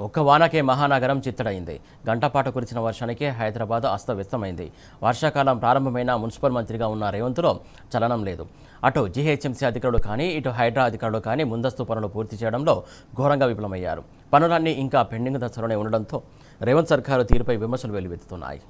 ఒక్క వానకే మహానగరం చిత్తడైంది. గంటపాటు కురిసిన వర్షానికి హైదరాబాద్ అస్తవ్యస్తమైంది. వర్షాకాలం ప్రారంభమైన మున్సిపల్ మంత్రిగా ఉన్న రేవంత్లో చలనం లేదు. అటు జీహెచ్ఎంసీ అధికారులు కానీ ఇటు హైడ్రా అధికారులు కానీ ముందస్తు పనులు పూర్తి చేయడంలో ఘోరంగా విఫలమయ్యారు. పనులన్నీ ఇంకా పెండింగ్ దశలోనే ఉండడంతో రేవంత్ సర్కారు తీరుపై విమర్శలు వెల్లువెత్తుతున్నాయి.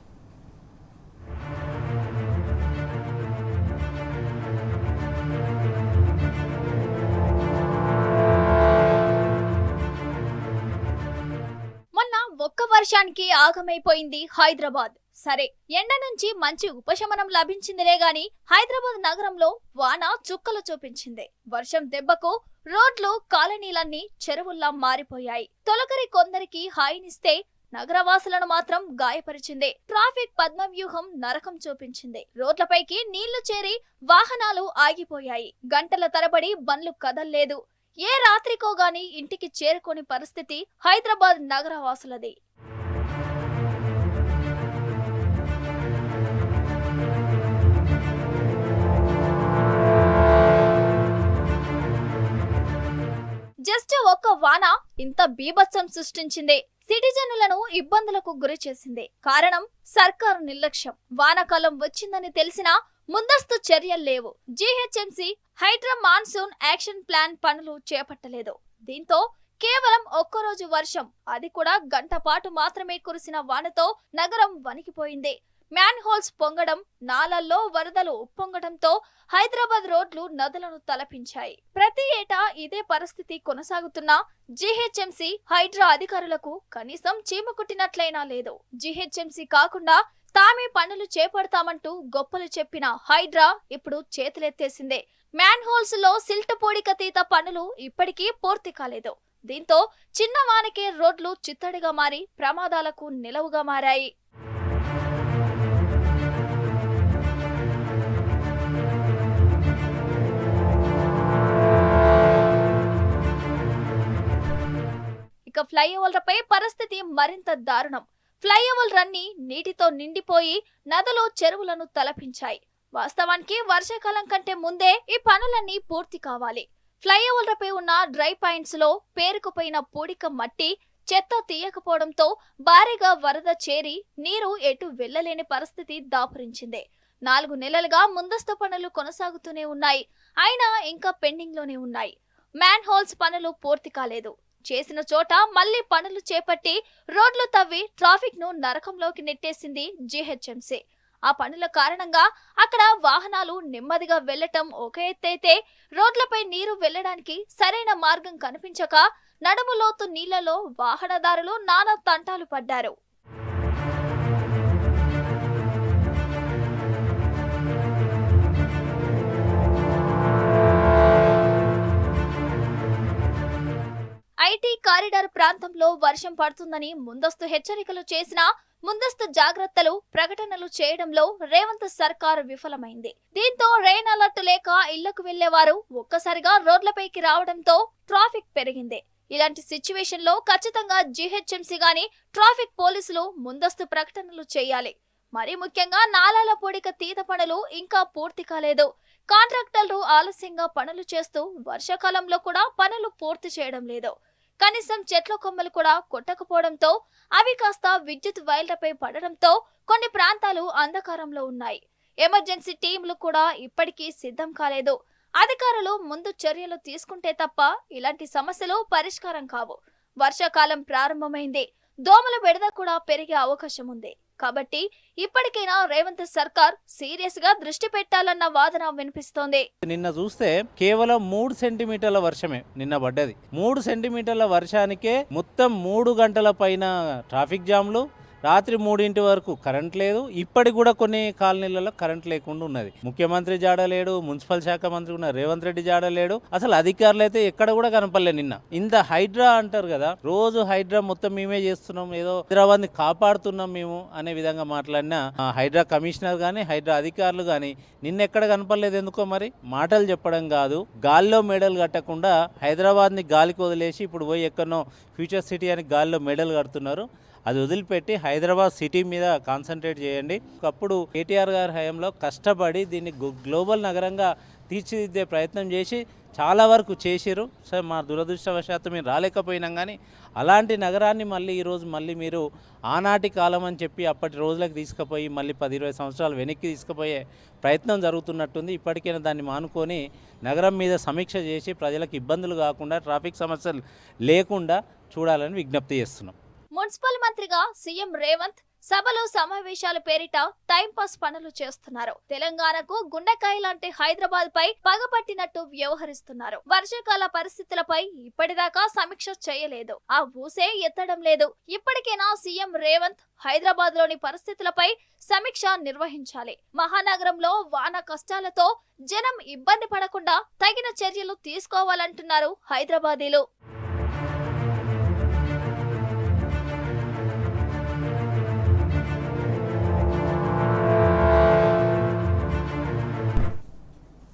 ఒక్క వర్షానికి ఆగమైపోయింది హైదరాబాద్. సరే, ఎండ నుంచి మంచి ఉపశమనం లభించిందిలే గాని హైదరాబాద్ నగరంలో వాన చుక్కలు చూపించింది. వర్షం దెబ్బకు రోడ్లు కాలనీలన్నీ చెరువుల్లా మారిపోయాయి. తొలకరి కొందరికి హాయినిస్తే నగరవాసులను మాత్రం గాయపరిచింది. ట్రాఫిక్ పద్మవ్యూహం నరకం చూపించింది. రోడ్లపైకి నీళ్లు చేరి వాహనాలు ఆగిపోయాయి. గంటల తరబడి బండ్లు కదల్లేదు. ఏ రాత్రికో గాని ఇంటికి చేరుకోని పరిస్థితి హైదరాబాద్ నగరవాసులది. జస్ట్ ఒక్క వాన ఇంత బీభత్సం సృష్టించింది. సిటిజనులను ఇబ్బందులకు గురి చేసింది. కారణం సర్కారు నిర్లక్ష్యం. వానాకాలం వచ్చిందని తెలిసినా ముందస్తు చర్యలు లేవు. GHMC HYDRAA monsoon action plan పనులు చేపట్టలేదు. దీంతో కేవలం ఒక్కరోజు వర్షం, అది కూడా గంట పాటు మాత్రమే కురిసిన వానతో నగరం వణికిపోయింది. మ్యాన్ హోల్స్ పొంగడం, నాలల్లో వరదలు ఉప్పొంగడంతో హైదరాబాద్ రోడ్లు నదులను తలపించాయి. ప్రతి ఏటా ఇదే పరిస్థితి కొనసాగుతున్నా జీహెచ్ఎంసీ హైడ్రా అధికారులకు కనీసం చీమ కుట్టినట్లయినా లేదు. జీహెచ్ఎంసీ కాకుండా తామే పనులు చేపడతామంటూ గొప్పలు చెప్పిన హైడ్రా ఇప్పుడు చేతులెత్తేసిందే. మ్యాన్ హోల్స్ లో సిల్ట్ పూడికతీత పనులు ఇప్పటికీ పూర్తి కాలేదు. దీంతో చిన్న వానకే రోడ్లు చిత్తడిగా మారి ప్రమాదాలకు నిలవుగా మారాయి. ఇక ఫ్లైఓవర్లపై పరిస్థితి మరింత దారుణం. ఫ్లైఓవర్లన్నీ నీటితో నిండిపోయి నదులు చెరువులను తలపించాయి. వాస్తవానికి వర్షాకాలం కంటే ముందే ఈ పనులన్నీ పూర్తి కావాలి. ఫ్లైఓవర్లపై ఉన్న డ్రై పాయింట్స్ లో పేరుకుపోయిన పూడిక మట్టి, చెత్త తీయకపోవడంతో భారీగా వరద చేరి నీరు ఎటు వెళ్లలేని పరిస్థితి దాపురించింది. 4 నెలలుగా ముందస్తు పనులు కొనసాగుతూనే ఉన్నాయి. అయినా ఇంకా పెండింగ్ లోనే ఉన్నాయి. మ్యాన్ హోల్స్ పనులు పూర్తి కాలేదు. చేసిన చోట మళ్లీ పనులు చేపట్టి రోడ్లు తవ్వి ట్రాఫిక్ ను నరకంలోకి నెట్టేసింది జీహెచ్ఎంసీ. ఆ పనుల కారణంగా అక్కడ వాహనాలు నెమ్మదిగా వెళ్లటం ఒక ఎత్తైతే రోడ్లపై నీరు వెళ్లడానికి సరైన మార్గం కనిపించక నడుములోతు నీళ్లలో వాహనదారులు నానా తంటాలు పడ్డారు. ఐటీ కారిడార్ ప్రాంతంలో వర్షం పడుతుందని ముందస్తు హెచ్చరికలు చేసినా ముందస్తు జాగ్రత్తలు ప్రకటనలు చేయడంలో రేవంత్ సర్కారు విఫలమైంది. దీంతో రెయిన్ అలర్ట్ లేక ఇళ్లకు వెళ్లేవారు ఒక్కసారిగా రోడ్లపైకి రావడంతో ట్రాఫిక్ పెరిగింది. ఇలాంటి సిచ్యువేషన్ లో ఖచ్చితంగా జీహెచ్ఎంసీ గాని ట్రాఫిక్ పోలీసులు ముందస్తు ప్రకటనలు చేయాలి. మరీ ముఖ్యంగా నాలాల పూడిక తీత పనులు ఇంకా పూర్తి కాలేదు. కాంట్రాక్టర్లు ఆలస్యంగా పనులు చేస్తూ వర్షాకాలంలో కూడా పనులు పూర్తి చేయడం లేదు. కనీసం చెట్ల కొమ్మలు కూడా కొట్టకపోవడంతో అవి కాస్త విద్యుత్ వైర్లపై పడడంతో కొన్ని ప్రాంతాలు అంధకారంలో ఉన్నాయి. ఎమర్జెన్సీ టీంలు కూడా ఇప్పటికీ సిద్ధం కాలేదు. అధికారులు ముందు చర్యలు తీసుకుంటే తప్ప ఇలాంటి సమస్యలు పరిష్కారం కావు. వర్షాకాలం ప్రారంభమైంది. దోమల బెడద కూడా పెరిగే అవకాశం ఉంది. కాబట్టి ఇప్పటికైనా రేవంత్ సర్కార్ సీరియస్ గా దృష్టి పెట్టాలన్న వాదన వినిపిస్తోంది. నిన్న చూస్తే కేవలం 3 సెంటీమీటర్ల వర్షమే నిన్న పడ్డది. 3 సెంటీమీటర్ల వర్షానికే మొత్తం 3 గంటల పైన ట్రాఫిక్ జామ్లు, రాత్రి 3 వరకు కరెంట్ లేదు. ఇప్పటికి కూడా కొన్ని కాలనీలలో కరెంట్ లేకుండా ఉన్నది. ముఖ్యమంత్రి జాడలేడు, మున్సిపల్ శాఖ మంత్రి ఉన్న రేవంత్ రెడ్డి జాడలేడు. అసలు అధికారులు అయితే ఎక్కడ కూడా కనపడలేదు. నిన్న ఇంత హైడ్రా అంటారు కదా, రోజు హైడ్రా మొత్తం మేమే చేస్తున్నాం, ఏదో హైదరాబాద్ ని కాపాడుతున్నాం మేము అనే విధంగా మాట్లాడిన హైడ్రా కమిషనర్ గానీ హైడ్రా అధికారులు గానీ నిన్న ఎక్కడ కనపడలేదు. ఎందుకో మరి మాటలు చెప్పడం కాదు, గాల్లో మెడలు కట్టకుండా హైదరాబాద్ ని గాలికి వదిలేసి ఇప్పుడు పోయి ఎక్కడనో ఫ్యూచర్ సిటీ అని గాల్లో మెడలు కడుతున్నారు. అది వదిలిపెట్టి హైదరాబాద్ సిటీ మీద కాన్సన్ట్రేట్ చేయండి. ఒకప్పుడు కేటీఆర్ గారి హయాంలో కష్టపడి దీన్ని గ్లోబల్ నగరంగా తీర్చిదిద్దే ప్రయత్నం చేసి చాలా వరకు చేసిరు. సార్ మా దురదృష్టవశాత్తు మేము రాలేకపోయినాం, కానీ అలాంటి నగరాన్ని మళ్ళీ ఈరోజు మళ్ళీ మీరు ఆనాటి కాలం అని చెప్పి అప్పటి రోజులకు తీసుకుపోయి మళ్ళీ 10-20 సంవత్సరాలు వెనక్కి తీసుకుపోయే ప్రయత్నం జరుగుతున్నట్టుంది. ఇప్పటికైనా దాన్ని మానుకొని నగరం మీద సమీక్ష చేసి ప్రజలకు ఇబ్బందులు కాకుండా ట్రాఫిక్ సమస్యలు లేకుండా చూడాలని విజ్ఞప్తి చేస్తున్నాం. మున్సిపల్ మంత్రిగా సీఎం రేవంత్ సభలు సమావేశాల పేరిట టైంపాస్ పనులు చేస్తున్నారు. తెలంగాణకు గుండెకాయ లాంటి హైదరాబాద్ పై పగపట్టినట్టు వ్యవహరిస్తున్నారు. వర్షాకాల పరిస్థితులపై ఇప్పటిదాకా సమీక్ష చేయలేదు, ఆ ఊసే ఎత్తడం లేదు. ఇప్పటికైనా సీఎం రేవంత్ హైదరాబాద్ లోని పరిస్థితులపై సమీక్ష నిర్వహించాలి. మహానగరంలో వాన కష్టాలతో జనం ఇబ్బంది పడకుండా తగిన చర్యలు తీసుకోవాలంటున్నారు హైదరాబాదీలు.